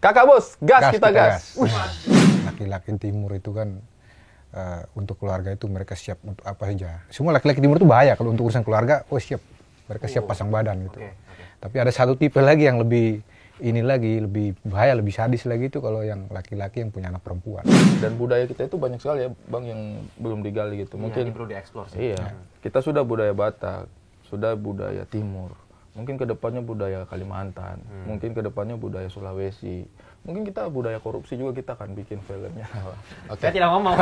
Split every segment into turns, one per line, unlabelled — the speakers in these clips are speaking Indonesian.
Kakak bos, gas kita gas.
Laki-laki timur itu kan untuk keluarga itu mereka siap untuk apa saja. Semua laki-laki timur itu bahaya kalau untuk urusan keluarga, siap. Mereka siap pasang badan gitu.
Okay.
Tapi ada satu tipe lagi yang lebih lebih bahaya, lebih sadis lagi itu kalau yang laki-laki yang punya anak perempuan.
Dan budaya kita itu banyak sekali ya, Bang, yang belum digali gitu. Mungkin
perlu dieksplor sih.
Iya. Kita sudah budaya Batak, sudah budaya Timur. Mungkin kedepannya budaya Kalimantan, mungkin kedepannya budaya Sulawesi, mungkin kita budaya korupsi juga kita akan bikin filmnya.
Saya tidak ngomong.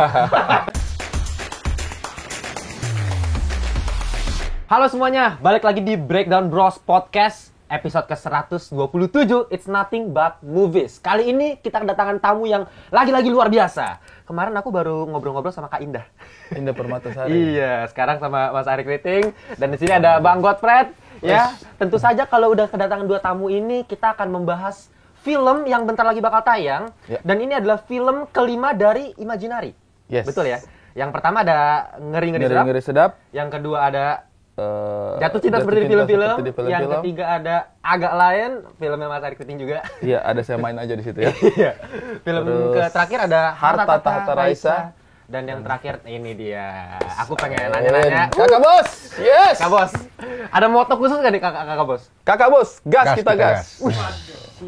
Halo semuanya, balik lagi di Breakdown Bros Podcast episode ke-127. It's nothing but movies. Kali ini kita kedatangan tamu yang lagi-lagi luar biasa. Kemarin aku baru ngobrol-ngobrol sama Kak Indah.
Indah Permatasari.
Iya, sekarang sama Mas Arik Riting dan di sini ada Bang Godfred. Ya, tentu saja kalau udah kedatangan dua tamu ini, kita akan membahas film yang bentar lagi bakal tayang.
Ya.
Dan ini adalah film kelima dari Imaginary.
Yes.
Betul ya? Yang pertama ada Ngeri-Ngeri Sedap. Yang kedua ada Jatuh Cinta Seperti di Film-Film. Yang ketiga ada Agak Lain, filmnya Mas Arik Riting juga.
Iya, ada saya main aja di situ ya.
Iya. Film terakhir ada
Harta Tahta Raisa.
Dan yang terakhir ini dia. Aku pengen nanya-nanya.
Kakak bos, yes.
Kakak bos, ada moto khusus nggak nih kakak bos?
Kakak bos, gas kita gas.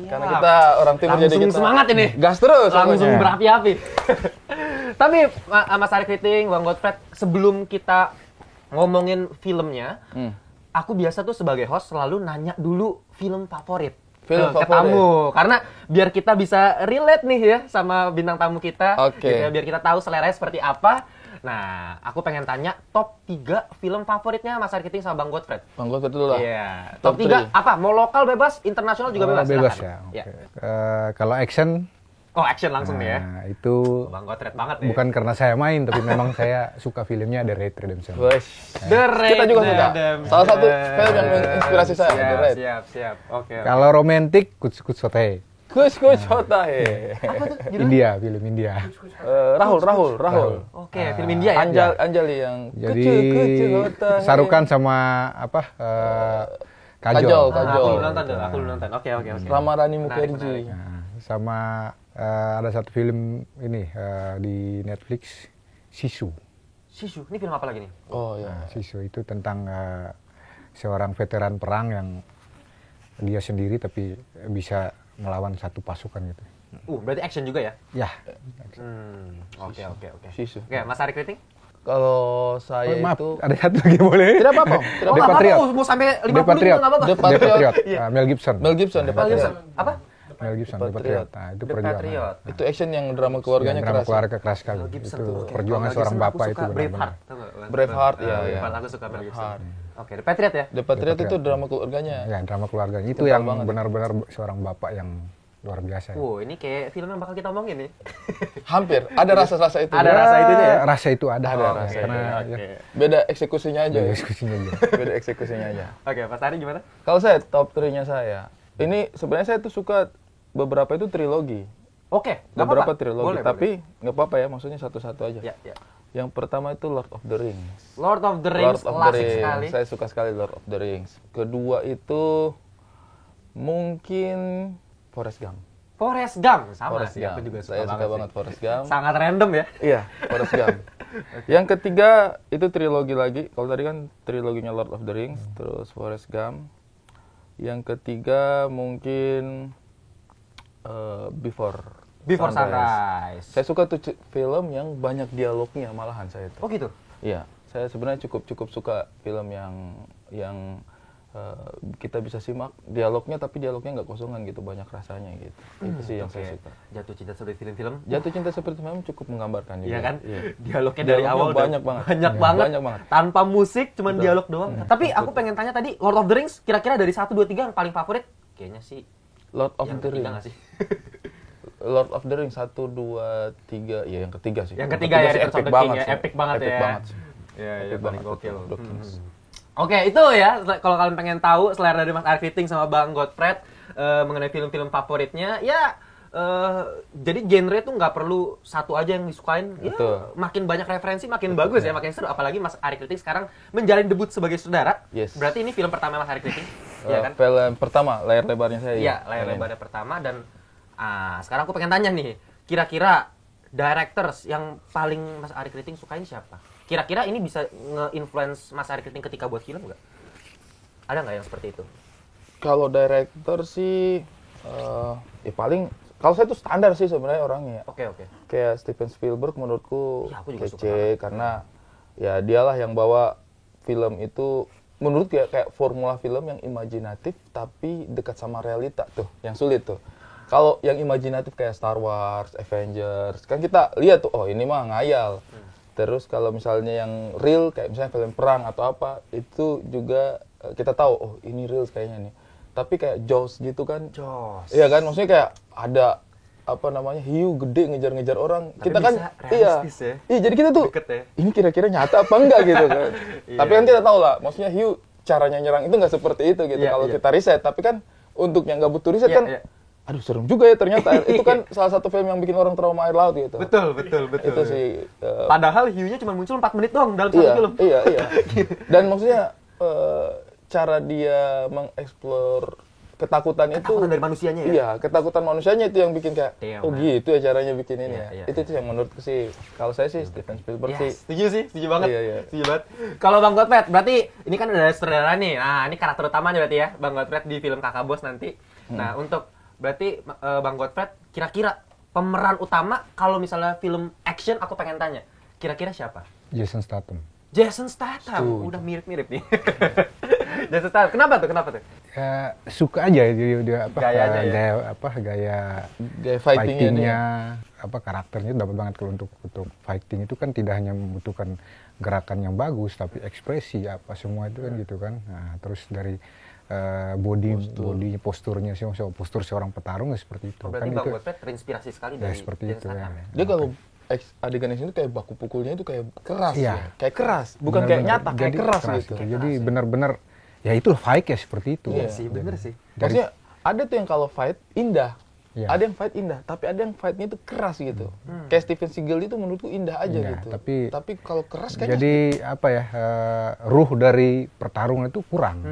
Karena kita orang timur jadi
langsung
kita
semangat ini.
Gas terus.
Langsung
pokoknya.
berapi-api. Tapi Mas Arik Riting, Bang Godfred, sebelum kita ngomongin filmnya, aku biasa tuh sebagai host selalu nanya dulu film favorit. Ke tamu, karena biar kita bisa relate nih ya sama bintang tamu kita.
Oke.
Gitu ya, biar kita tahu seleranya seperti apa. Nah, aku pengen tanya top 3 film favoritnya Mas Arik Riting sama Bang Godfred.
Bang Godfred dulu lah.
Iya. Top 3 apa? Mau lokal bebas, internasional juga bebas.
Bebas
silakan.
ya. Kalau action,
action langsung nih ya.
Itu
Bang Godfred banget nih.
bukan karena saya main, tapi memang saya suka filmnya The Red Redemption.
Kita juga suka. Salah satu film yang menginspirasi saya, The Red.
Siap. Oke.
Kalau romantis, Kuch Kuch Hote.
Kuch Kuch Hote.
India, film India.
Rahul.
Oke, film India ya.
Anjali yang
Jadi Sarukan sama Kajol.
Aku belum nonton. Oke.
Ramarani Mukherjee.
Sama ada satu film ini di Netflix, Sisu.
Ini film apa lagi nih?
Oh ya.
Sisu itu tentang seorang veteran perang yang dia sendiri tapi bisa melawan satu pasukan gitu.
Berarti action juga ya?
Ya.
Oke.
Sisu.
Oke, Mas Arik Riting?
Kalau saya
Maaf,
itu
ada satu lagi boleh?
tidak apa-apa.
The Patriot.
Mau sampai 50
The Patriot.
juga nggak apa-apa.
The
The Patriot.
Iya.
Mel Gibson.
Mel Gibson, The Patriot.
Apa?
Mel Gibson,
The
The Patriot.
Patriot.
Nah, itu
The
perjuangan.
Patriot.
Itu action yang drama keluarganya
Drama
keras.
keluarga keras sekali.
Mel Gibson
Itu
tuh. Oke.
perjuangan
Kalau
seorang
Gibson
bapak
aku
itu
suka
benar-benar.
Braveheart, ya.
Aku suka Mel Gibson. Oke, The Patriot ya?
The Patriot itu drama keluarganya.
Ya, drama keluarganya. Itu
Kental
yang
banget.
benar-benar seorang bapak yang luar biasa. Ya.
Ini kayak film yang bakal kita omongin nih.
Hampir ada rasa-rasa itu.
Ada rasa itunya ya?
Rasa itu ada.
rasa
Karena
Oke.
Beda eksekusinya aja.
ya,
Ya.
diskusinya aja.
Beda eksekusinya aja.
Oke, Pak Tari gimana?
Kalau saya top 3-nya saya. Ini sebenarnya saya tuh suka beberapa itu trilogi.
Oke, nggak
Beberapa
apa-apa.
trilogi,
Boleh,
tapi nggak apa-apa ya, maksudnya satu-satu aja.
Ya.
Yang pertama itu Lord of the Rings.
Lord of the Rings, klasik sekali.
Saya suka sekali Lord of the Rings. Kedua itu mungkin Forrest Gump.
Forrest Gump, sama
Forrest
sih.
Gump.
Aku juga
Saya suka banget
sih.
Forrest Gump.
Sangat random ya.
Iya, Forrest Gump. Yang ketiga itu trilogi lagi. Kalau tadi kan triloginya Lord of the Rings, terus Forrest Gump. Yang ketiga mungkin Before
Sunrise.
Saya suka tuh film yang banyak dialognya malahan saya itu.
Oh gitu.
Iya, saya sebenarnya cukup suka film yang kita bisa simak dialognya, tapi dialognya nggak kosongan gitu, banyak rasanya gitu. Itu sih yang saya suka.
Jatuh Cinta Seperti Film-Film.
Jatuh Cinta Seperti Film cukup menggambarkan juga.
Iya kan?
Iya.
Dialognya dari awal
banyak banget.
Banyak banget. Tanpa musik, cuman dialog doang. Tapi aku pengen tanya tadi, Lord of the Rings kira-kira dari 1 2 3 yang paling favorit? Kayaknya sih
Lord of
yang
the
ketiga
Rings.
nggak sih?
Lord of the Rings 1 2 3, ya yang ketiga sih.
Yang ketiga ya,
sih
Return of the King ya, epic banget ya.
sih.
Iya,
Epic
paling
banget
gokil.
The Kings.
Oke, itu ya. Kalau kalian pengen tahu selera dari Mas Arik Riting sama Bang Godfred mengenai film-film favoritnya, ya jadi genre tuh nggak perlu satu aja yang disukain. Ya, makin banyak referensi makin bagus ya, makin seru. Apalagi Mas Arik Riting sekarang menjalin debut sebagai saudara.
Yes.
Berarti ini film pertama Mas Arik Riting, ya kan?
Film pertama layar lebarnya saya.
Iya, layar lebarnya pertama dan Sekarang aku pengen tanya nih, kira-kira directors yang paling Mas Ari Kriting sukain siapa? Kira-kira ini bisa nge-influence Mas Ari Kriting ketika buat film nggak? Ada nggak yang seperti itu?
Kalau director sih, ya paling kalau saya tuh standar sih sebenarnya orangnya.
Oke.
Kayak Steven Spielberg menurutku
Ya, aku juga suka
kece karena ya dialah yang bawa film itu menurut kayak formula film yang imajinatif tapi dekat sama realita tuh, yang sulit tuh. Kalau yang imajinatif kayak Star Wars, Avengers, kan kita lihat tuh, oh ini mah ngayal. Terus kalau misalnya yang real kayak misalnya film perang atau apa, itu juga kita tahu, oh ini real kayaknya nih. Tapi kayak Jaws gitu kan, iya kan, maksudnya kayak ada apa namanya hiu gede ngejar-ngejar orang.
Tapi
kita kan
realistis ya.
Iya, jadi kita tuh
Deket ya.
ini kira-kira nyata apa enggak gitu kan.
Iya.
Tapi kan kita tahu lah, maksudnya hiu caranya nyerang itu nggak seperti itu gitu kalau kita riset. Tapi kan untuk yang nggak butuh riset kan, aduh serem juga ya ternyata. Itu kan salah satu film yang bikin orang trauma air laut gitu.
Betul.
Itu sih.
Padahal hiunya cuma muncul 4 menit doang dalam satu film.
Iya. Dan maksudnya cara dia mengeksplor ketakutan itu
dari manusianya ya?
Iya, ketakutan manusianya itu yang bikin kayak oh gitu ya caranya bikin ini
Iya.
Itu tuh yang menurutku sih, kalau saya sih Steven Spielberg sih.
Setuju banget.
Iya.
Setuju banget. Kalau Bang Godfred, berarti ini kan ada sutradara nih. Nah, ini karakter utamanya berarti ya, Bang Godfred di film Kakak Bos nanti. Nah, untuk berarti Bang Godfred, kira-kira pemeran utama kalau misalnya film action aku pengen tanya, kira-kira siapa?
Jason Statham.
Jason Statham. Udah mirip-mirip nih. Jason Statham. Kenapa tuh?
Ya, suka aja dia
Gayanya
gaya fightingnya, karakternya dapat banget. Kalau untuk fighting itu kan tidak hanya membutuhkan gerakan yang bagus tapi ekspresi semua itu kan gitu kan. Nah, terus dari posturnya postur seorang petarung ya seperti itu.
Berarti
Kan
Bang
itu
Godfred terinspirasi sekali
ya
dari
seperti
Jason
itu
Statham.
ya.
Dia kalau adegan itu kayak baku pukulnya itu kayak keras
Iya.
ya. Kayak keras, bukan kayak nyata, kayak keras gitu.
Jadi benar-benar ya itulah fight ya seperti itu.
Iya
sih, bener sih.
Maksudnya ada tuh yang kalau fight indah.
Iya.
Ada yang fight indah, tapi ada yang fightnya itu keras gitu. Kayak Steven Seagal itu menurutku indah aja
Indah,
gitu.
tapi
kalau keras kayaknya
jadi ruh dari pertarungan itu kurang.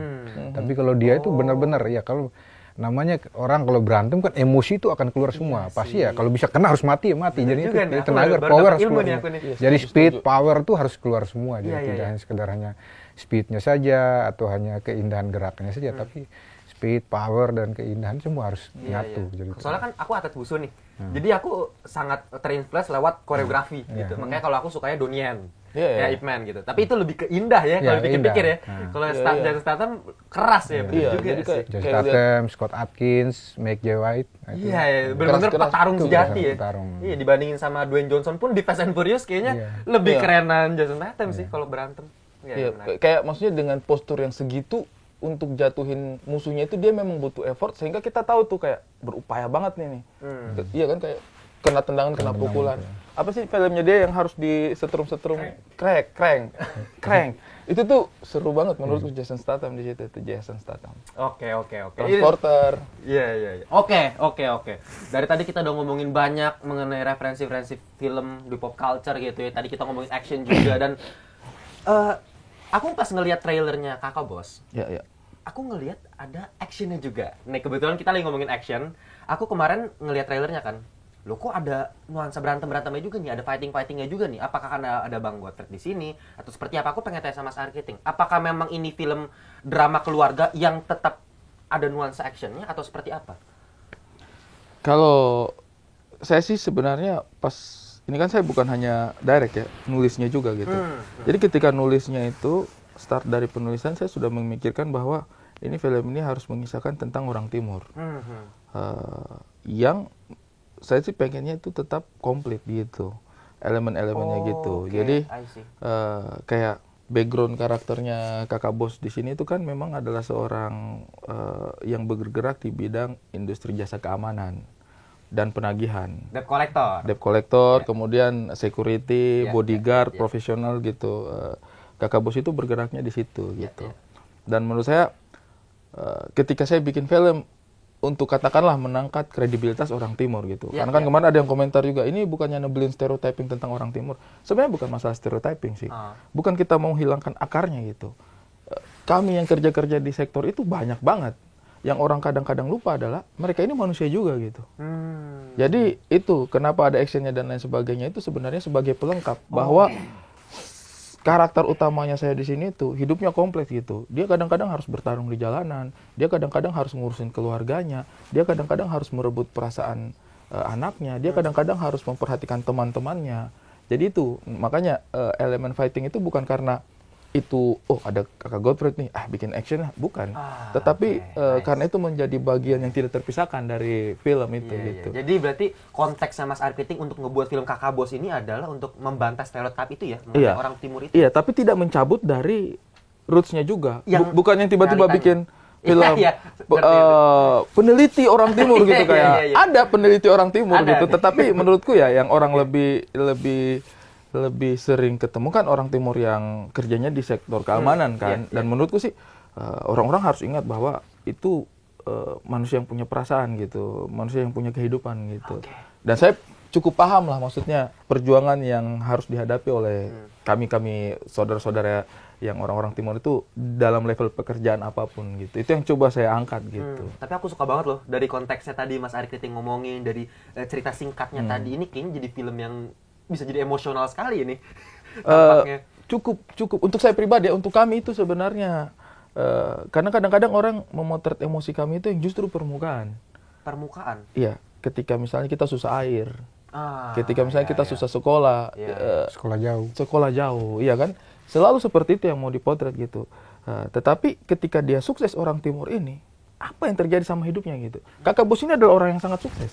Tapi kalau dia itu benar-benar ya, kalau namanya orang kalau berantem kan emosi itu akan keluar semua. Pasti ya kalau bisa kena harus mati ya mati. Jadi itu
nih,
tenaga
baru
power
dapet
harus
ilmu
keluar
nih
semua.
aku nih.
Jadi speed, power tuh harus keluar semua. Jadi
Iya.
tidak hanya sekedar hanya speednya saja atau hanya keindahan gerakannya saja, tapi speed, power dan keindahan semua harus nyatu. Jadi
Soalnya kan aku atlet wusu nih. Jadi aku sangat terinfluence lewat koreografi gitu. Makanya kalau aku sukanya Donnie Yen. Ya Ip Man gitu. Tapi itu lebih ke indah ya kalau dipikir-pikir ya. Kalau Jason Statham keras ya, bener juga
jadi
sih.
Jason Statham, Scott Adkins, Meg J. White.
Iya, benar-benar
Keras-keras.
petarung sejati ya.
Petarung.
Iya, dibandingin sama Dwayne Johnson pun di Fast and Furious kayaknya lebih kerenan Jason Statham sih kalau berantem.
Iya, kayak maksudnya dengan postur yang segitu untuk jatuhin musuhnya itu dia memang butuh effort sehingga kita tahu tuh kayak berupaya banget nih. Iya kan, kayak kena tendangan, kena pukulan. Apa sih filmnya dia yang harus disetrum-setrum crank. Itu tuh seru banget menurutku Jason Statham di situ, itu Jason Statham.
Oke.
Transporter.
Iya. Oke. Dari tadi kita udah ngomongin banyak mengenai referensi-referensi film di pop culture gitu ya. Tadi kita ngomongin action juga dan aku pas ngelihat trailernya Kakak Bos.
Iya.
Aku ngelihat ada actionnya juga. Nih kebetulan kita lagi ngomongin action. Aku kemarin ngelihat trailernya kan. Loh kok ada nuansa berantemnya juga nih, ada fightingnya juga nih. Apakah karena ada Bang Godfred di sini atau seperti apa? Aku pengen tanya sama Mas Ari Kriting. Apakah memang ini film drama keluarga yang tetap ada nuansa actionnya atau seperti apa?
Kalau saya sih sebenarnya pas ini kan saya bukan hanya direct ya, nulisnya juga gitu. Jadi ketika nulisnya itu start dari penulisan saya sudah memikirkan bahwa ini film ini harus mengisahkan tentang orang Timur. Yang saya sih pengennya itu tetap komplit gitu, elemen-elemennya gitu. Jadi kayak background karakternya Kakak Bos di sini itu kan memang adalah seorang yang bergerak di bidang industri jasa keamanan dan penagihan.
Debt collector.
Kemudian security, bodyguard, profesional gitu. Kakak Bos itu bergeraknya di situ gitu. Dan menurut saya ketika saya bikin film untuk katakanlah menangkat kredibilitas orang Timur gitu. Karena kan kemarin ada yang komentar juga, ini bukannya nebelin stereotyping tentang orang Timur. Sebenarnya bukan masalah stereotyping sih. Bukan kita mau hilangkan akarnya gitu. Kami yang kerja-kerja di sektor itu banyak banget. yang orang kadang-kadang lupa adalah mereka ini manusia juga gitu. Jadi itu kenapa ada actionnya dan lain sebagainya itu sebenarnya sebagai pelengkap bahwa karakter utamanya saya di sini tuh hidupnya kompleks gitu. Dia kadang-kadang harus bertarung di jalanan, dia kadang-kadang harus ngurusin keluarganya, dia kadang-kadang harus merebut perasaan anaknya, dia kadang-kadang harus memperhatikan teman-temannya. Jadi itu makanya elemen fighting itu bukan karena itu ada kakak Gottfried nih bikin action bukan, tetapi
nice.
karena itu menjadi bagian yang tidak terpisahkan dari film itu gitu.
Jadi berarti konteksnya Mas Ari Kriting untuk ngebuat film Kakak Bos ini adalah untuk membantah stereotip itu ya mengenai orang timur itu.
Iya, tapi tidak mencabut dari roots-nya juga. Bukan yang tiba-tiba
realitanya.
bikin film peneliti orang timur gitu kayak ada peneliti orang timur gitu, tetapi menurutku ya yang orang lebih sering ketemu kan orang timur yang kerjanya di sektor keamanan kan. Dan menurutku sih orang-orang harus ingat bahwa itu manusia yang punya perasaan gitu, manusia yang punya kehidupan gitu. Dan saya cukup paham lah maksudnya perjuangan yang harus dihadapi oleh kami saudara-saudara yang orang-orang timur itu dalam level pekerjaan apapun gitu. Itu yang coba saya angkat gitu.
Tapi aku suka banget loh dari konteksnya tadi Mas Ari Kriting ngomongin dari cerita singkatnya tadi ini kayaknya jadi film yang bisa jadi emosional sekali ini.
Cukup untuk saya pribadi ya, untuk kami itu sebenarnya karena kadang-kadang orang memotret emosi kami itu yang justru permukaan. Iya, ketika misalnya kita susah air, ketika misalnya kita susah sekolah, sekolah jauh, iya kan? Selalu seperti itu yang mau dipotret gitu. Tetapi ketika dia sukses orang timur ini, apa yang terjadi sama hidupnya gitu? Kakak Bos ini adalah orang yang sangat sukses.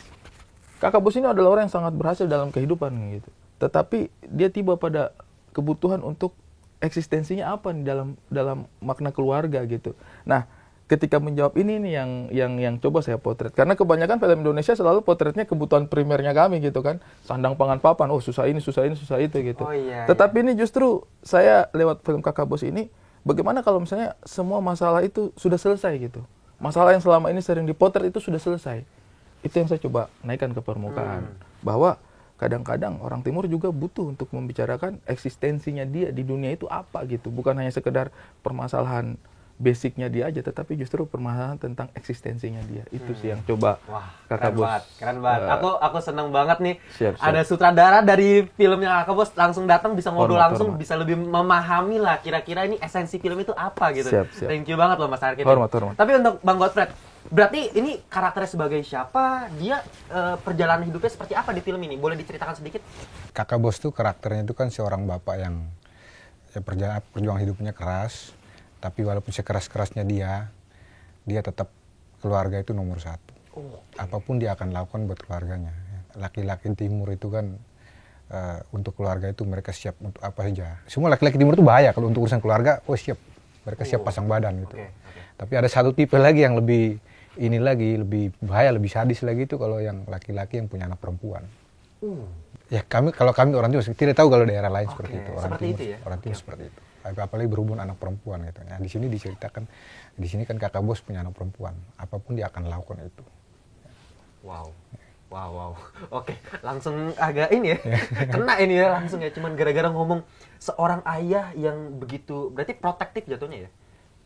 Kakak Bos ini adalah orang yang sangat berhasil dalam kehidupan gitu. Tetapi dia tiba pada kebutuhan untuk eksistensinya apa nih dalam makna keluarga gitu. Nah, ketika menjawab ini nih yang coba saya potret. Karena kebanyakan film Indonesia selalu potretnya kebutuhan primernya kami gitu kan. Sandang pangan papan, susah ini, susah itu gitu. Tetapi ini justru saya lewat film Kakak Bos ini, bagaimana kalau misalnya semua masalah itu sudah selesai gitu. Masalah yang selama ini sering dipotret itu sudah selesai. Itu yang saya coba naikkan ke permukaan. Bahwa kadang-kadang orang timur juga butuh untuk membicarakan eksistensinya dia di dunia itu apa gitu. Bukan hanya sekedar permasalahan basicnya dia aja, tetapi justru permasalahan tentang eksistensinya dia. Itu sih yang coba Kakak Bos.
Keren banget. Aku seneng banget nih.
Siap.
Ada sutradara dari filmnya Kakak Bos langsung datang bisa ngobrol langsung, bisa lebih memahami lah kira-kira ini esensi film itu apa gitu.
Siap.
Thank you banget loh Mas Ari.
Hormat.
Tapi untuk Bang Gottfried, berarti ini karakternya sebagai siapa? Dia perjalanan hidupnya seperti apa di film ini? Boleh diceritakan sedikit?
Kakak Bos tuh karakternya itu kan seorang bapak yang perjuangan hidupnya keras. Tapi walaupun sekeras-kerasnya dia tetap keluarga itu nomor satu. Apapun dia akan lakukan buat keluarganya. Laki-laki timur itu kan untuk keluarga itu mereka siap untuk apa saja. Semua laki-laki timur itu bahaya kalau untuk urusan keluarga, siap. Mereka siap pasang badan gitu. Tapi ada satu tipe lagi yang lebih lebih bahaya, lebih sadis lagi itu kalau yang laki-laki yang punya anak perempuan. Ya kalau kami orang timur tidak tahu kalau daerah lain seperti itu. Orang timur seperti itu. Apalagi berhubung anak perempuan gitu. Nah, di sini diceritakan, di sini kan Kakak Bos punya anak perempuan. Apapun dia akan lakukan itu.
Wow. Oke, langsung agak ini ya. Kena ini ya langsung ya. Cuman gara-gara ngomong seorang ayah yang begitu, berarti protektif jatuhnya ya?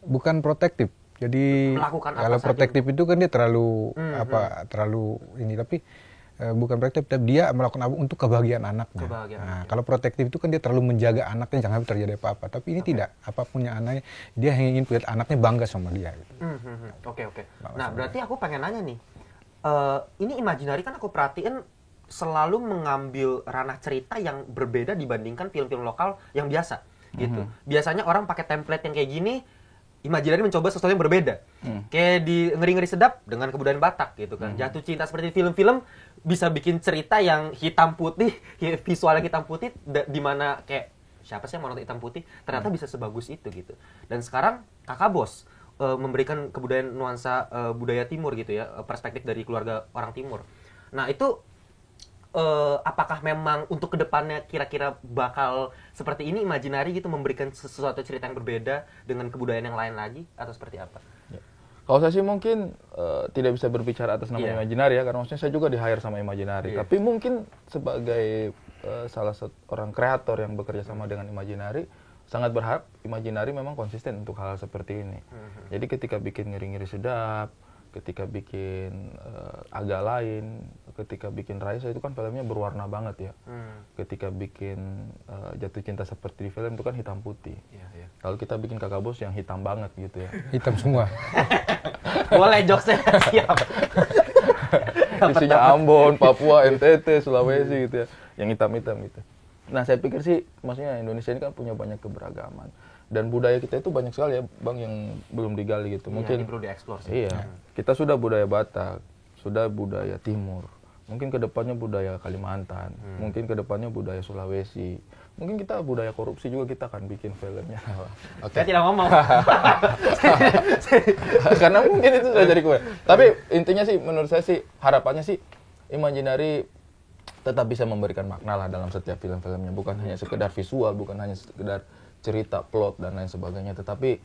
Bukan protektif. Jadi
melakukan
kalau protektif itu kan dia terlalu terlalu ini, tapi bukan protektif, tapi dia melakukan apa untuk kebahagiaan anaknya. Kalau protektif itu kan dia terlalu menjaga anaknya jangan terjadi apa-apa. Tapi ini tidak, apapunnya anaknya dia ingin lihat anaknya bangga sama dia. Gitu.
Oke. Nah berarti aku pengen nanya nih, ini Imaginary kan aku perhatiin selalu mengambil ranah cerita yang berbeda dibandingkan film-film lokal yang biasa gitu. Biasanya orang pakai template yang kayak gini. Imaginary mencoba sesuatu yang berbeda. Kayak di Ngeri-Ngeri Sedap dengan kebudayaan Batak gitu kan. Jatuh Cinta seperti film-film bisa bikin cerita yang hitam putih, visualnya hitam putih di mana kayak siapa sih yang mau nonton hitam putih? Ternyata bisa sebagus itu gitu. Dan sekarang Kakak Bos memberikan kebudayaan nuansa budaya timur gitu ya, perspektif dari keluarga orang timur. Nah, itu apakah memang untuk kedepannya kira-kira bakal seperti ini Imaginary gitu memberikan sesuatu cerita yang berbeda dengan kebudayaan yang lain lagi atau seperti apa?
Kalau saya sih mungkin tidak bisa berbicara atas nama Imaginary ya, karena maksudnya saya juga di-hire sama Imaginary. Tapi mungkin sebagai salah seorang kreator yang bekerja sama dengan Imaginary, sangat berharap Imaginary memang konsisten untuk hal seperti ini. Jadi ketika bikin Ngeri-Ngeri Sedap, ketika bikin Agak Lain, ketika bikin Raisa itu kan filmnya berwarna banget ya. Ketika bikin Jatuh Cinta Seperti di Film itu kan hitam putih. Kalau kita bikin Kakak Bos yang hitam banget gitu ya.
Hitam semua.
Boleh jokesnya, siap.
Isinya Ambon, Papua, NTT, Sulawesi gitu ya. Yang hitam-hitam gitu. Nah saya pikir sih, maksudnya Indonesia ini kan punya banyak keberagaman. Dan budaya kita itu banyak sekali ya Bang yang belum digali gitu. Mungkin
ini perlu dieksplor sih.
Iya, kita sudah budaya Batak, sudah budaya Timur. Mungkin kedepannya budaya Kalimantan, mungkin kedepannya budaya Sulawesi. Mungkin kita budaya korupsi juga kita akan bikin filmnya.
Saya tidak ngomong.
Karena mungkin itu sudah jadi kue. Tapi intinya sih menurut saya sih harapannya sih Imaginary tetap bisa memberikan makna lah dalam setiap film-filmnya. Bukan hanya sekedar visual, bukan hanya sekedar cerita, plot dan lain sebagainya. Tetapi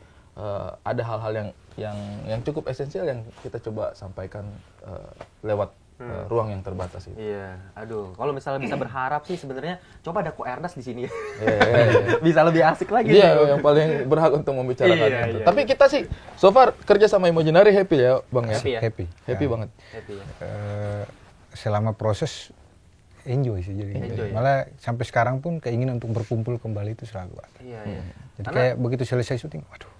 ada hal-hal yang cukup esensial yang kita coba sampaikan lewat ruang yang terbatas itu.
Iya, aduh. Kalau misalnya bisa berharap sih sebenarnya coba ada Ko Ernest di sini.
Iya.
Bisa lebih asik lagi.
Dia yang paling berhak untuk membicarakan itu. Tapi kita sih so far kerja sama Imaginary happy ya, Bang ya.
Happy ya?
Happy banget.
Happy ya.
Selama proses enjoy sih jadi.
Enjoy,
Malah sampai sekarang pun keinginan untuk berkumpul kembali itu selalu ada.
Iya.
Jadi kayak begitu selesai syuting, waduh,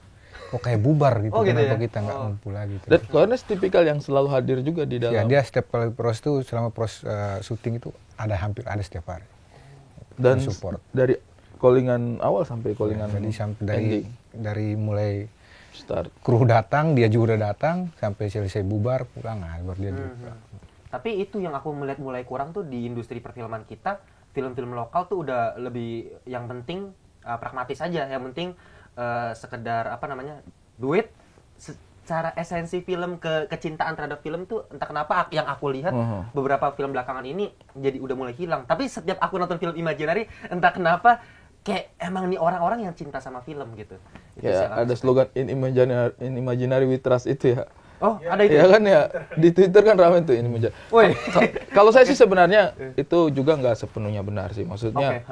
kok kayak bubar gitu.
Gitu
Kenapa
ya?
kita nggak ngumpul lagi? Gitu.
Dan Ko Ernest tipikal yang selalu hadir juga di dalam.
Ya dia setiap kali proses itu selama proses syuting itu hampir ada setiap hari.
Dan
support.
dari callingan awal sampai callingan
Jadi sampai
ending.
dari mulai
Start.
kru datang, dia juga udah datang, sampai selesai bubar pulang, baru dia juga pulang.
Tapi itu yang aku melihat mulai kurang tuh di industri perfilman kita, film-film lokal tuh udah lebih yang penting pragmatis aja, yang penting sekedar duit. Secara esensi film kecintaan terhadap film tuh entah kenapa yang aku lihat beberapa film belakangan ini jadi udah mulai hilang. Tapi setiap aku nonton film Imaginary entah kenapa kayak emang nih orang-orang yang cinta sama film gitu. Itu
Ya, ada slogan in imaginary we trust itu ya.
Oh, ada itu.
Ya kan ya, di Twitter kan ramai tuh ini menjadi. Kalau saya sih sebenarnya itu juga nggak sepenuhnya benar sih. Maksudnya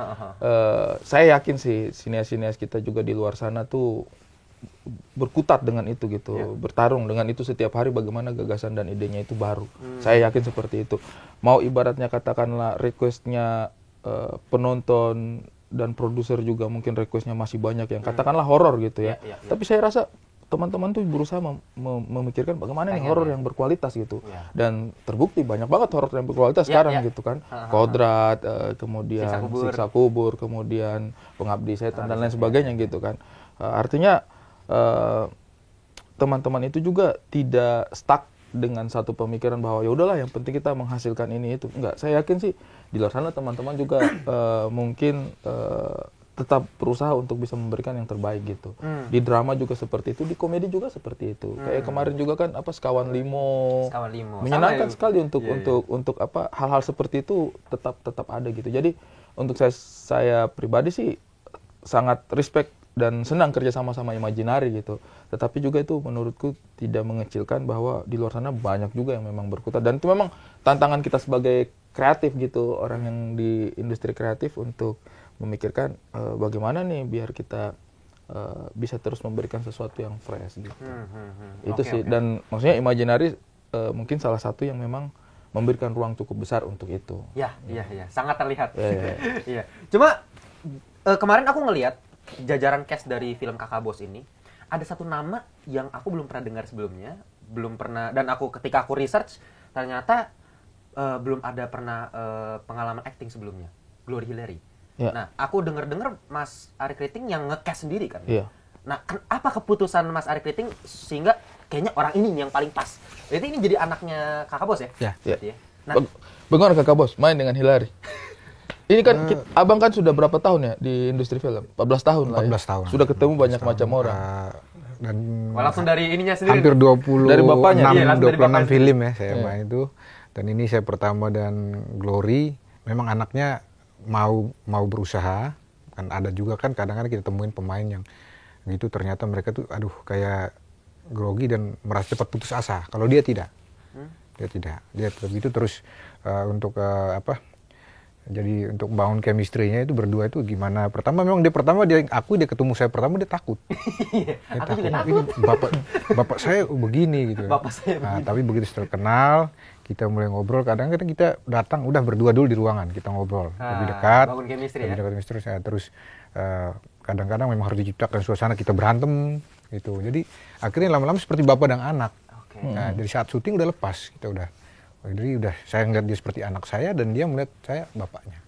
saya yakin sih sinias-sinias kita juga di luar sana tuh berkutat dengan itu gitu, bertarung dengan itu setiap hari bagaimana gagasan dan idenya itu baru. Saya yakin seperti itu. Mau ibaratnya katakanlah requestnya penonton dan produser juga mungkin requestnya masih banyak yang katakanlah horor gitu ya. Tapi saya rasa teman-teman tuh berusaha memikirkan bagaimana nih horor yang berkualitas gitu. Dan terbukti banyak banget horor yang berkualitas sekarang gitu kan. Kodrat, kemudian Siksa Kubur, kemudian Pengabdi Setan dan lain sebagainya gitu kan. Artinya teman-teman itu juga tidak stuck dengan satu pemikiran bahwa ya udahlah yang penting kita menghasilkan ini itu. Enggak, saya yakin sih di luar sana teman-teman juga mungkin tetap berusaha untuk bisa memberikan yang terbaik gitu. Di drama juga seperti itu, di komedi juga seperti itu. Kayak kemarin juga kan Sekawan Limo. Menyenangkan sekali untuk hal-hal seperti itu tetap ada gitu. Jadi untuk saya pribadi sih sangat respect dan senang kerja sama Imaginary gitu. Tetapi juga itu menurutku tidak mengecilkan bahwa di luar sana banyak juga yang memang berkutat, dan itu memang tantangan kita sebagai kreatif gitu, orang yang di industri kreatif untuk memikirkan bagaimana nih biar kita bisa terus memberikan sesuatu yang fresh gitu. Itu sih. Dan maksudnya Imaginary mungkin salah satu yang memang memberikan ruang cukup besar untuk itu.
Iya, sangat terlihat. Iya. Cuma kemarin aku ngelihat jajaran cast dari film Kakak Bos ini ada satu nama yang aku belum pernah dengar sebelumnya, dan ketika aku research ternyata belum ada pernah pengalaman acting sebelumnya, Glory Hillary.
Ya.
Nah, aku dengar Mas Ari Kriting yang nge-cast sendiri kan.
Iya.
Nah, apa keputusan Mas Ari Kriting sehingga kayaknya orang ini yang paling pas? Berarti ini jadi anaknya Kakak Bos ya?
Iya.
Nah,
bagaimana Kakak Bos main dengan Hillary? Ini kan abang kan sudah berapa tahun ya di industri film? 14 tahun lah.
14 tahun.
Sudah ketemu banyak macam orang.
Dan
langsung dari ininya sendiri.
hampir 26
dari bapaknya.
26 film ya saya main itu. Dan ini saya pertama dan Glory memang anaknya mau berusaha. Kan ada juga kan kadang-kadang kita temuin pemain yang gitu ternyata mereka tuh kayak grogi dan merasa cepat putus asa. Kalau dia tidak. Dia tidak. Dia begitu terus untuk Jadi untuk bangun chemistry-nya itu berdua itu gimana? Pertama dia ketemu saya pertama dia takut.
Aku juga
Ini bapak saya begini gitu.
Bapak saya begini.
Tapi begitu setelah kenal, kita mulai ngobrol. Kadang-kadang kita datang udah berdua dulu di ruangan, kita ngobrol lebih dekat.
Bangun chemistry
lebih dekat chemistry saya terus kadang-kadang memang harus diciptakan suasana kita berantem gitu. Jadi akhirnya lama-lama seperti bapak dan anak. Nah, dari saat syuting udah lepas, kita udah. Jadi udah saya ngeliat dia seperti anak saya dan dia melihat saya bapaknya.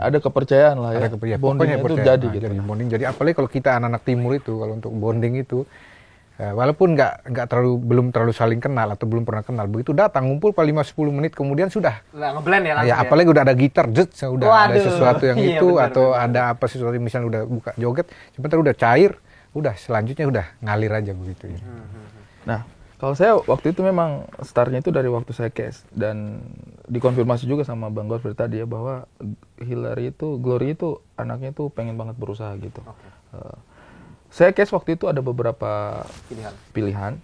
Ada kepercayaan lah ya.
Ada kepercayaan.
Bondingnya itu
Percaya.
jadi gitu.
Jadi bonding. Jadi apalagi kalau kita anak-anak timur itu kalau untuk bonding itu walaupun belum terlalu saling kenal atau belum pernah kenal, begitu datang ngumpul paling 5-10 menit kemudian sudah
ngeblend ya langsung.
Ya, apalagi udah ada gitar, udah ada sesuatu yang
Iya,
itu
bener,
atau ada apa sesuatu misalnya udah buka joget, sebentar udah cair, udah selanjutnya udah ngalir aja begitu ya.
Nah, kalau saya waktu itu memang startnya itu dari waktu saya cast dan dikonfirmasi juga sama Bang Godfrey tadi ya bahwa Glory itu anaknya itu pengen banget berusaha gitu. Saya cast waktu itu ada beberapa pilihan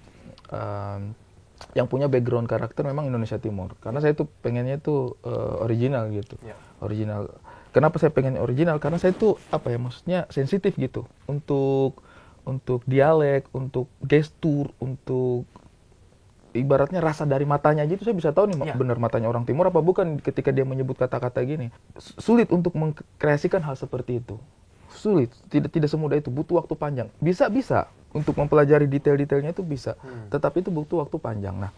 yang punya background karakter memang Indonesia Timur karena saya itu pengennya itu original gitu. Original. Kenapa saya pengen original? Karena saya itu maksudnya sensitif gitu untuk dialek, untuk gestur, untuk ibaratnya rasa dari matanya aja itu saya bisa tahu nih benar matanya orang timur apa bukan ketika dia menyebut kata-kata gini. Sulit untuk mengkreasikan hal seperti itu. Sulit, tidak semudah itu, butuh waktu panjang. Bisa untuk mempelajari detail-detailnya itu bisa, tetapi itu butuh waktu panjang. Nah,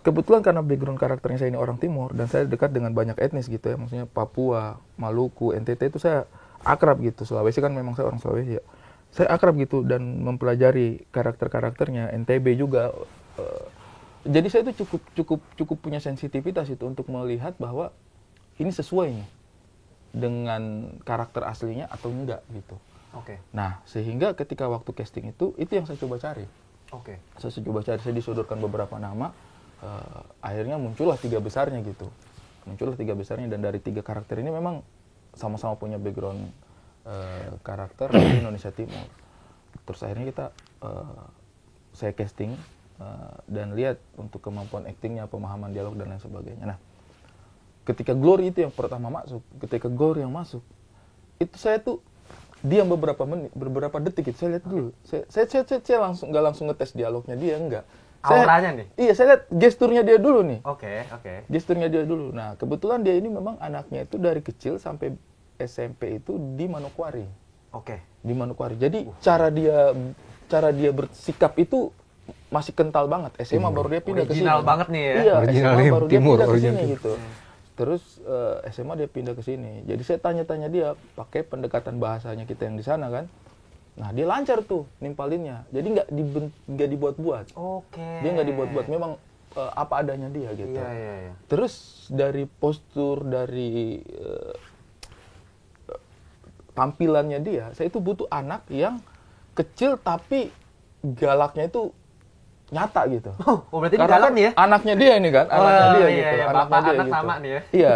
kebetulan karena background karakternya saya ini orang timur dan saya dekat dengan banyak etnis gitu ya, maksudnya Papua, Maluku, NTT itu saya akrab gitu. Sulawesi kan memang saya orang Sulawesi ya. Saya akrab gitu dan mempelajari karakter-karakternya, NTB juga. Jadi saya itu cukup punya sensitivitas itu untuk melihat bahwa ini sesuai nih dengan karakter aslinya atau enggak gitu. Nah, sehingga ketika waktu casting itu yang saya coba cari. Saya coba cari, saya disodorkan beberapa nama, akhirnya muncullah 3 besarnya gitu. Dan dari 3 karakter ini memang sama-sama punya background karakter dari Indonesia Timur. Terus akhirnya saya casting dan lihat untuk kemampuan aktingnya, pemahaman dialog dan lain sebagainya. Nah, ketika Glory itu yang pertama masuk, ketika Glory yang masuk, itu saya tuh diam beberapa detik itu saya lihat dulu. Saya langsung nggak langsung ngetes dialognya dia enggak.
Auranya nih.
Iya, saya lihat gesturnya dia dulu nih.
Oke.
Gesturnya dia dulu. Nah, kebetulan dia ini memang anaknya itu dari kecil sampai SMP itu di Manokwari. Di Manokwari. Jadi cara dia bersikap itu masih kental banget. SMA baru dia pindah ke sini.
Original banget nih ya.
Iya,
Original
SMA baru dia
timur,
pindah ke
original
sini gitu. Terus SMA dia pindah ke sini. Jadi saya tanya-tanya dia pakai pendekatan bahasanya kita yang di sana kan. Nah, dia lancar tuh nimpalinnya. Jadi nggak dibuat-buat. Dia nggak dibuat-buat. Memang apa adanya dia gitu.
Iya.
Terus dari postur, dari tampilannya dia, saya itu butuh anak yang kecil tapi galaknya itu nyata gitu.
Oh, berarti
Karena
galak
kan
nih ya?
anaknya dia ini kan, anaknya dia
iya,
gitu.
iya.
Anaknya
Bapak
dia
anak
gitu.
sama nih ya.
Iya.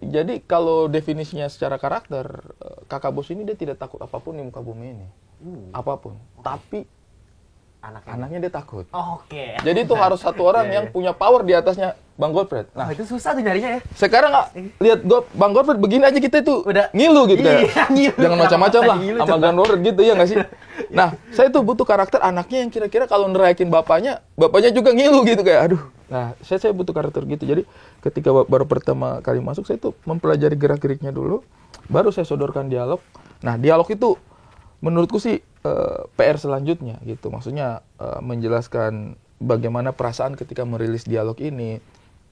Jadi kalau definisinya secara karakter, kakak bos ini dia tidak takut apapun di muka bumi ini. Apapun. Tapi anaknya dia takut. Jadi itu harus satu orang yang punya power di atasnya Bang Godfrey. Nah,
itu susah tuh nyarinya ya.
sekarang lihat Bang Godfrey begini aja kita itu
Udah
ngilu gitu ya.
Iya, ngilu.
Jangan macam-macam lah
Ngilu,
sama
coba.
Gun Warrior gitu ya nggak sih? Nah, saya tuh butuh karakter anaknya yang kira-kira kalau nerayakin bapaknya juga ngilu gitu kayak aduh. Nah, saya butuh karakter gitu. Jadi ketika baru pertama kali masuk saya tuh mempelajari gerak-geriknya dulu, baru saya sodorkan dialog. Nah, dialog itu menurutku sih PR selanjutnya gitu. Maksudnya menjelaskan bagaimana perasaan ketika merilis dialog ini,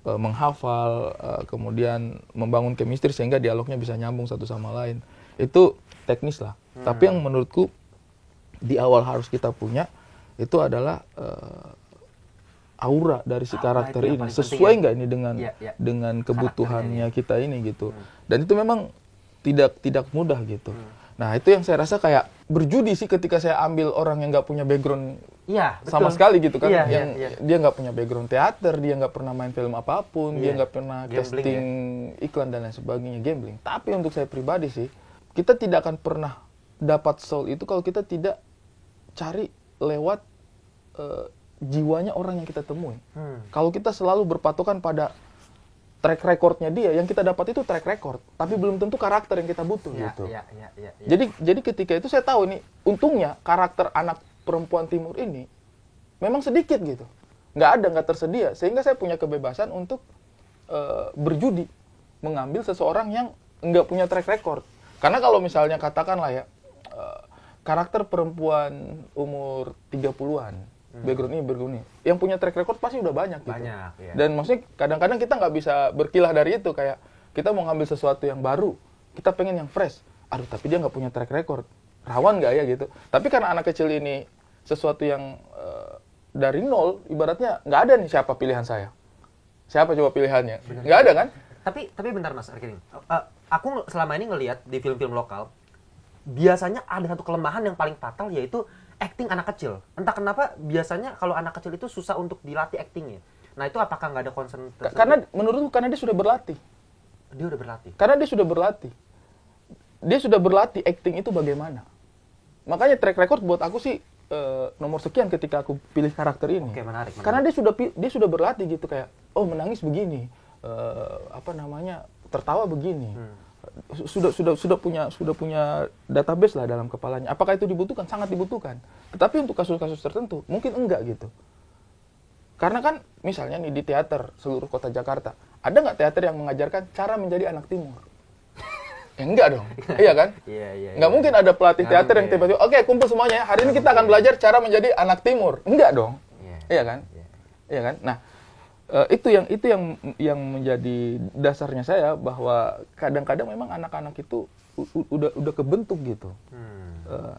menghafal, kemudian membangun chemistry sehingga dialognya bisa nyambung satu sama lain. Itu teknis lah. Tapi yang menurutku di awal harus kita punya itu adalah aura dari si karakter ini. Sesuai nggak ini dengan kebutuhannya kita ini gitu. Dan itu memang tidak mudah gitu. Nah, itu yang saya rasa kayak berjudi sih ketika saya ambil orang yang nggak punya background sama sekali gitu kan. Dia nggak punya background teater, dia nggak pernah main film apapun, dia nggak pernah casting iklan dan lain sebagainya, gambling. Tapi untuk saya pribadi sih, kita tidak akan pernah dapat soul itu kalau kita tidak cari lewat jiwanya orang yang kita temui. Kalau kita selalu berpatokan pada track recordnya dia, yang kita dapat itu track record, tapi belum tentu karakter yang kita butuh gitu. Jadi ketika itu saya tahu nih, untungnya karakter anak perempuan timur ini memang sedikit gitu, nggak tersedia, sehingga saya punya kebebasan untuk berjudi mengambil seseorang yang nggak punya track record. Karena kalau misalnya katakanlah ya, karakter perempuan umur 30-an, background ini, yang punya track record pasti udah banyak gitu.
Banyak, ya.
Dan maksudnya kadang-kadang kita nggak bisa berkilah dari itu, kayak kita mau ngambil sesuatu yang baru, kita pengen yang fresh. Aduh, tapi dia nggak punya track record, rawan nggak ya gitu. Tapi karena anak kecil ini sesuatu yang dari nol, ibaratnya nggak ada nih siapa pilihan saya. Siapa coba pilihannya? Nggak ada kan?
Tapi bentar Mas Arkiting. Aku selama ini ngelihat di film-film lokal, biasanya ada satu kelemahan yang paling fatal, yaitu acting anak kecil. Entah kenapa biasanya kalau anak kecil itu susah untuk dilatih actingnya. Nah itu apakah nggak ada concern tersebut?
Karena menurutku karena dia sudah berlatih.
Dia udah berlatih.
Karena dia sudah berlatih. Dia sudah berlatih acting itu bagaimana. Makanya track record buat aku sih nomor sekian ketika aku pilih karakter ini.
Oke, menarik.
Karena dia sudah berlatih gitu, kayak oh menangis begini, tertawa begini. Sudah punya database lah dalam kepalanya. Apakah itu dibutuhkan? Sangat dibutuhkan. Tetapi untuk kasus-kasus tertentu mungkin enggak gitu. Karena kan misalnya nih di teater seluruh kota Jakarta, ada nggak teater yang mengajarkan cara menjadi anak timur? Ya enggak dong. Iya kan?
Iya.
Nggak mungkin ada pelatih teater yang tiba-tiba, oke, kumpul semuanya, hari ini kita akan belajar cara menjadi anak timur. Enggak dong. Iya kan? Iya kan? Nah, itu yang menjadi dasarnya saya, bahwa kadang-kadang memang anak-anak itu udah kebentuk gitu.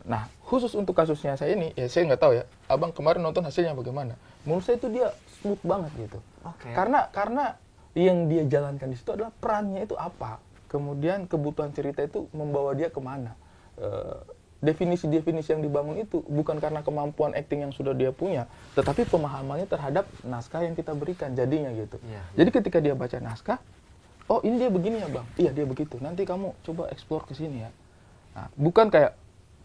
Nah, khusus untuk kasusnya saya ini, ya saya nggak tahu ya, abang kemarin nonton hasilnya bagaimana. Menurut saya itu dia smooth banget gitu. Karena yang dia jalankan di situ adalah perannya itu apa, kemudian kebutuhan cerita itu membawa dia kemana. Definisi-definisi yang dibangun itu bukan karena kemampuan acting yang sudah dia punya, tetapi pemahamannya terhadap naskah yang kita berikan jadinya gitu. Jadi ketika dia baca naskah, oh ini dia begini ya bang, iya dia begitu, nanti kamu coba explore ke sini ya. Nah, bukan kayak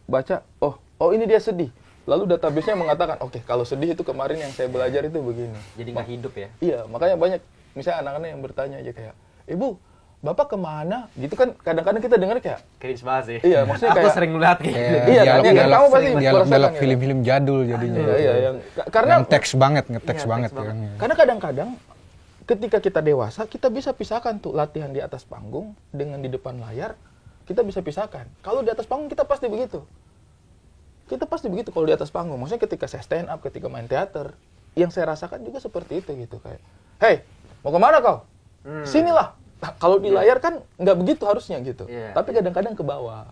baca, oh ini dia sedih, lalu database-nya mengatakan, oke, kalau sedih itu kemarin yang saya belajar itu begini.
Jadi nggak hidup ya?
Iya, makanya banyak misalnya anak-anak yang bertanya aja kayak, ibu, Bapak kemana? Gitu kan kadang-kadang kita dengar kayak
cringe banget sih.
Iya, maksudnya
aku
kayak
sering melihat kayak gitu.
Iya, kamu pasti
dialog film-film jadul jadinya.
Iya, karena
ngeteks banget ya.
Karena kadang-kadang ketika kita dewasa, kita bisa pisahkan tuh latihan di atas panggung dengan di depan layar, kita bisa pisahkan. Kalau di atas panggung kita pasti begitu. Kita pasti begitu kalau di atas panggung. Maksudnya ketika saya stand up, ketika main teater, yang saya rasakan juga seperti itu gitu, kayak, "Hey, mau kemana kau? Sinilah." Nah, kalau di layar kan nggak begitu harusnya gitu, tapi kadang-kadang ke bawah.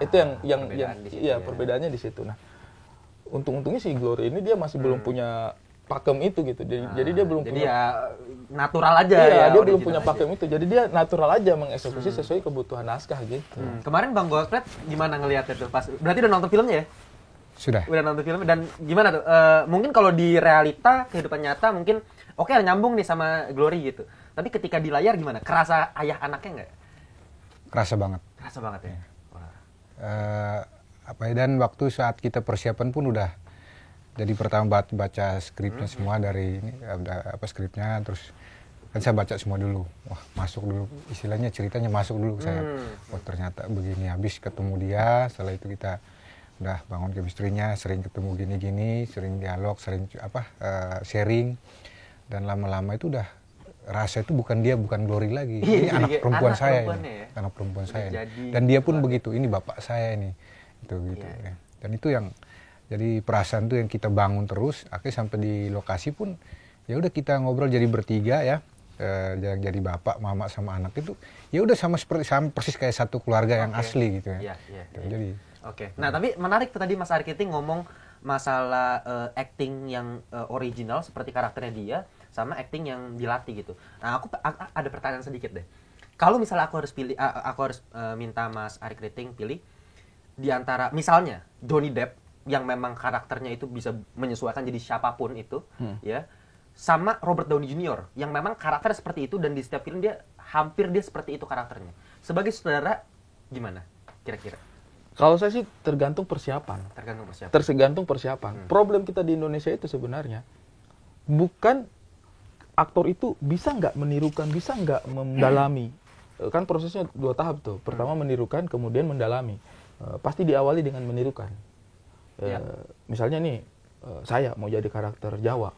Itu yang perbedaannya di situ. Nah, untung-untungnya si Glory ini dia masih belum punya pakem itu gitu. Jadi dia belum punya.
Ya natural aja
iya,
ya.
Dia belum punya pakem itu. Jadi dia natural aja mengeksekusi sesuai kebutuhan naskah gitu.
Kemarin Bang Godfred gimana ngelihatnya tuh pas? Berarti udah nonton filmnya ya?
Sudah.
Udah nonton filmnya, dan gimana tuh? Mungkin kalau di realita kehidupan nyata mungkin oke, nyambung nih sama Glory gitu. Tapi ketika di layar gimana? Kerasa ayah anaknya nggak?
Kerasa banget.
Kerasa banget ya.
Dan waktu saat kita persiapan pun udah. Jadi pertama baca skripnya semua dari ini, skripnya, terus kan saya baca semua dulu. Wah, masuk dulu, istilahnya ceritanya masuk dulu ke saya. Wah, ternyata begini. Habis ketemu dia, setelah itu kita udah bangun chemistry-nya, sering ketemu gini-gini, sering dialog, sering sharing, dan lama-lama itu udah rasa itu bukan Glory lagi, ini anak perempuan saya, anak perempuan saya, dan dia pun begitu, ini bapak saya ini, gitu. Ya. Dan itu yang jadi perasaan tuh yang kita bangun terus, akhirnya sampai di lokasi pun ya udah kita ngobrol jadi bertiga ya, jadi bapak, mama sama anak itu, ya udah sama persis kayak satu keluarga yang asli gitu ya. Jadi.
Nah tapi menarik tuh tadi Mas Arkiting ngomong masalah acting yang original seperti karakternya dia, sama acting yang dilatih gitu. Nah, aku ada pertanyaan sedikit deh. Kalau misalnya aku harus minta Mas Arik Riting pilih di antara misalnya Johnny Depp yang memang karakternya itu bisa menyesuaikan jadi siapapun itu, ya, sama Robert Downey Jr. yang memang karakternya seperti itu dan di setiap film dia hampir seperti itu karakternya. Sebagai saudara gimana kira-kira?
Kalau saya sih tergantung persiapan. Tergantung persiapan. Problem kita di Indonesia itu sebenarnya bukan aktor itu bisa nggak menirukan, bisa nggak mendalami. Kan prosesnya 2 tahap tuh. Pertama menirukan, kemudian mendalami. Pasti diawali dengan menirukan. Misalnya nih, saya mau jadi karakter Jawa,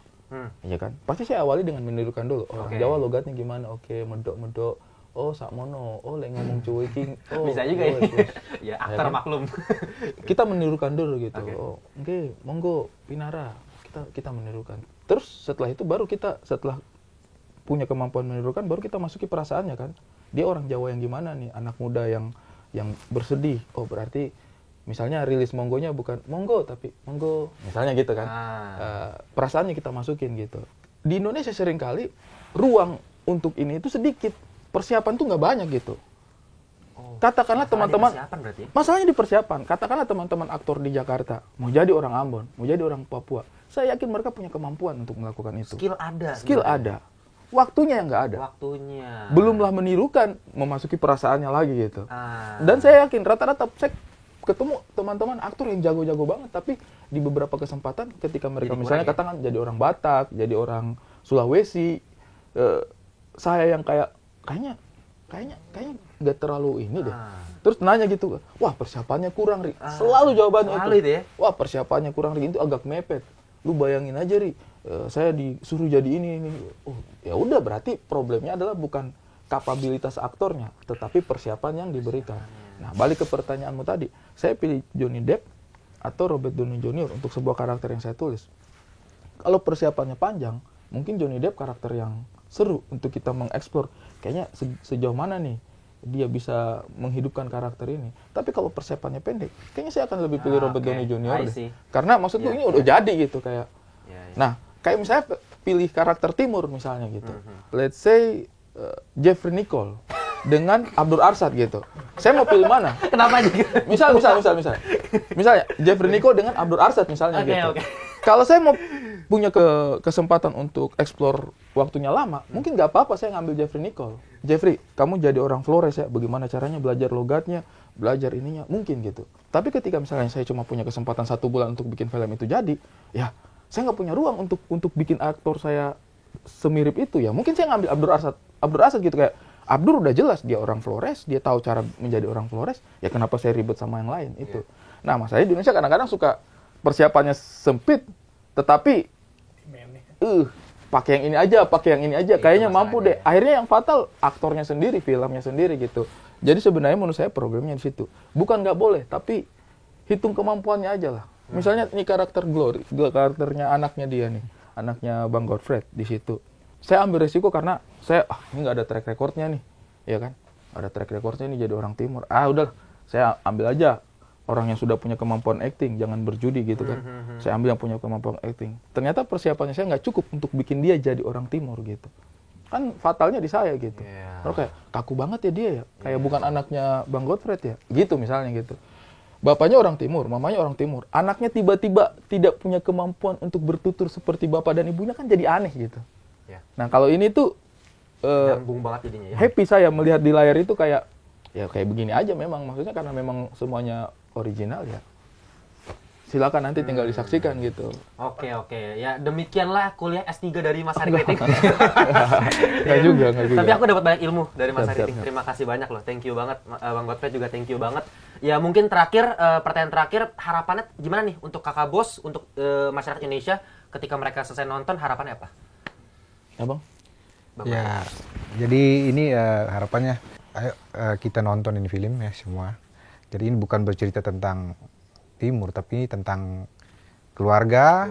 ya kan? Pasti saya awali dengan menirukan dulu. Orang Jawa logatnya gimana? Oke, medok-medok. Oh, sakmono. Oh, lek ngomong cuy king. Oh,
bisa juga ya. Ya, aktor
kan?
maklum.
Kita menirukan dulu gitu. Oh, oke, monggo Pinara. Kita menirukan. Terus setelah itu baru kita setelah punya kemampuan menirukan baru kita masuki perasaannya kan. Dia orang Jawa yang gimana nih? Anak muda yang bersedih. Oh, berarti misalnya rilis monggonya bukan monggo tapi monggo. Misalnya gitu kan. Perasaannya kita masukin gitu. Di Indonesia seringkali ruang untuk ini itu sedikit. Persiapan tuh nggak banyak gitu. Katakanlah teman-teman, masalahnya di persiapan. Katakanlah teman-teman aktor di Jakarta mau jadi orang Ambon, mau jadi orang Papua. Saya yakin mereka punya kemampuan untuk melakukan itu. Skill ada. Waktunya yang nggak ada. Belumlah menirukan, memasuki perasaannya lagi gitu. Dan saya yakin rata-rata saya ketemu teman-teman aktor yang jago-jago banget, tapi di beberapa kesempatan ketika mereka misalnya katakan jadi orang Batak, jadi orang Sulawesi, saya yang kayaknya nggak terlalu ini deh. Terus nanya gitu, wah persiapannya kurang, Ri. Selalu jawabannya itu.
Ya?
Wah persiapannya kurang, Ri. Itu agak mepet. Lu bayangin aja, Ri. Saya disuruh jadi ini. Oh, ya udah berarti problemnya adalah bukan kapabilitas aktornya, tetapi persiapan yang diberikan. Nah, balik ke pertanyaanmu tadi. Saya pilih Johnny Depp atau Robert Downey Jr. untuk sebuah karakter yang saya tulis. Kalau persiapannya panjang, mungkin Johnny Depp karakter yang seru untuk kita mengeksplor. Kayaknya sejauh mana nih dia bisa menghidupkan karakter ini. Tapi kalau persiapannya pendek, kayaknya saya akan lebih pilih Robert Downey Jr. deh. Karena maksudku ini udah jadi gitu kayak. Nah, kayak misalnya pilih karakter timur misalnya gitu. Let's say Jeffrey Nicole dengan Abdur Arsad gitu. Saya mau pilih mana?
Kenapa gitu?
Misal. Misalnya Jeffrey Nicole dengan Abdur Arsad misalnya gitu. Kalau saya mau punya kesempatan untuk explore waktunya lama, mungkin nggak apa-apa saya ngambil Jeffrey Nicole. Jeffrey, kamu jadi orang Flores ya, bagaimana caranya belajar logatnya, belajar ininya, mungkin gitu. Tapi ketika misalnya saya cuma punya kesempatan 1 bulan untuk bikin film itu jadi, ya saya nggak punya ruang untuk bikin aktor saya semirip itu ya. Mungkin saya ngambil Abdur Arsad gitu kayak, Abdur udah jelas dia orang Flores, dia tahu cara menjadi orang Flores, ya kenapa saya ribet sama yang lain itu. Nah, masalahnya di Indonesia kadang-kadang suka persiapannya sempit, tetapi pakai yang ini aja, kayaknya mampu deh. Akhirnya yang fatal aktornya sendiri, filmnya sendiri gitu. Jadi sebenarnya menurut saya problemnya di situ. Bukan nggak boleh, tapi hitung kemampuannya aja lah. Misalnya ini karakter Glory, karakternya anaknya dia nih, anaknya Bang Godfrey di situ. Saya ambil resiko karena saya ini nggak ada track recordnya nih, ya kan? Ada track recordnya nih jadi orang Timur. Udah, saya ambil aja orang yang sudah punya kemampuan acting, jangan berjudi gitu kan. Saya ambil yang punya kemampuan acting. Ternyata persiapannya saya nggak cukup untuk bikin dia jadi orang Timur gitu. Kan fatalnya di saya gitu. Terus kayak kaku banget ya dia ya, kayak bukan anaknya Bang Godfrey ya, gitu misalnya gitu. Bapaknya orang Timur, mamanya orang Timur. Anaknya tiba-tiba tidak punya kemampuan untuk bertutur seperti bapak dan ibunya kan jadi aneh gitu. Nah kalau ini tuh
nyambung banget jadinya ya.
Happy saya melihat di layar itu kayak begini aja memang, maksudnya karena memang semuanya original ya. Silakan nanti tinggal disaksikan gitu.
Oke. Ya demikianlah kuliah S3 dari Mas Ari Kriting.
Enggak juga.
Tapi aku dapat banyak ilmu dari Mas Ari Kriting. Terima kasih banyak loh. Thank you banget. Bang Godfrey juga thank you banget. Ya mungkin terakhir, pertanyaan terakhir, harapannya gimana nih untuk Kakak Bos, untuk masyarakat Indonesia ketika mereka selesai nonton, harapannya apa?
Ya Bang?
Ya, jadi ini harapannya, ayo kita nonton ini film ya semua. Jadi ini bukan bercerita tentang Timur, tapi tentang keluarga,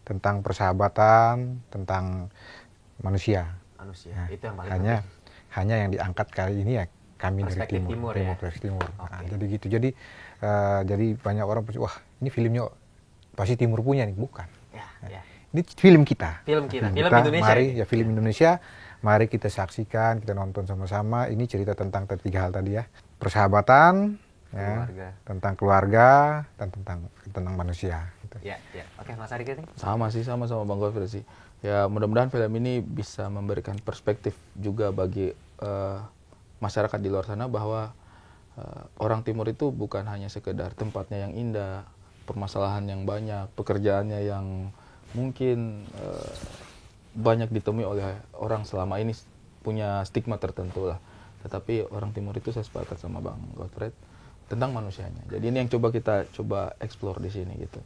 tentang persahabatan, tentang manusia.
Nah, itu yang paling
hanya yang diangkat kali ini ya kami dari Timur, perspektif Timur. Nah, jadi gitu. Jadi banyak orang wah ini filmnya pasti Timur punya nih, bukan? Ini film kita. Film
Indonesia.
Mari ya film Indonesia. Mari kita saksikan, kita nonton sama-sama. Ini cerita tentang 3 hal tadi ya. Persahabatan, tentang keluarga, dan tentang manusia. Gitu.
Ya. Oke, Mas Ari Kriting?
Sama Bang Godfrey sih. Ya mudah-mudahan film ini bisa memberikan perspektif juga bagi masyarakat di luar sana bahwa orang Timur itu bukan hanya sekedar tempatnya yang indah, permasalahan yang banyak, pekerjaannya yang mungkin banyak ditemui oleh orang selama ini punya stigma tertentu lah. Tetapi orang Timur itu saya sepakat sama Bang Godfred tentang manusianya. Jadi ini yang kita coba explore di sini gitu.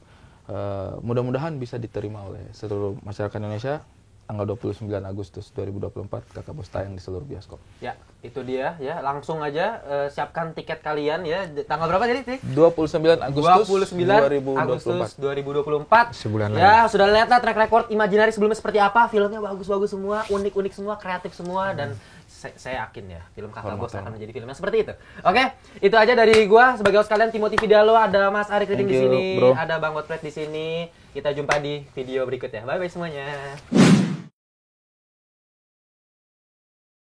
Mudah-mudahan bisa diterima oleh seluruh masyarakat Indonesia. Tanggal 29 Agustus 2024 Kakak Bos tayang di seluruh bioskop.
Ya, itu dia ya. Langsung aja siapkan tiket kalian ya. Tanggal berapa jadi, Tik?
29 Agustus
29 Agustus 2024.
Sebulan
ya, sudah lihat lah track record Imaginary sebelumnya seperti apa. Filmnya bagus-bagus semua, unik-unik semua, kreatif semua dan saya yakin ya film Kakak Bos akan menjadi film yang seperti itu. Oke, itu aja dari gua sebagai host kalian Timothy Vidalo, ada Mas Ari Kriting di sini,
bro.
ada Bang Godfred di sini. Kita jumpa di video berikutnya. Bye bye semuanya.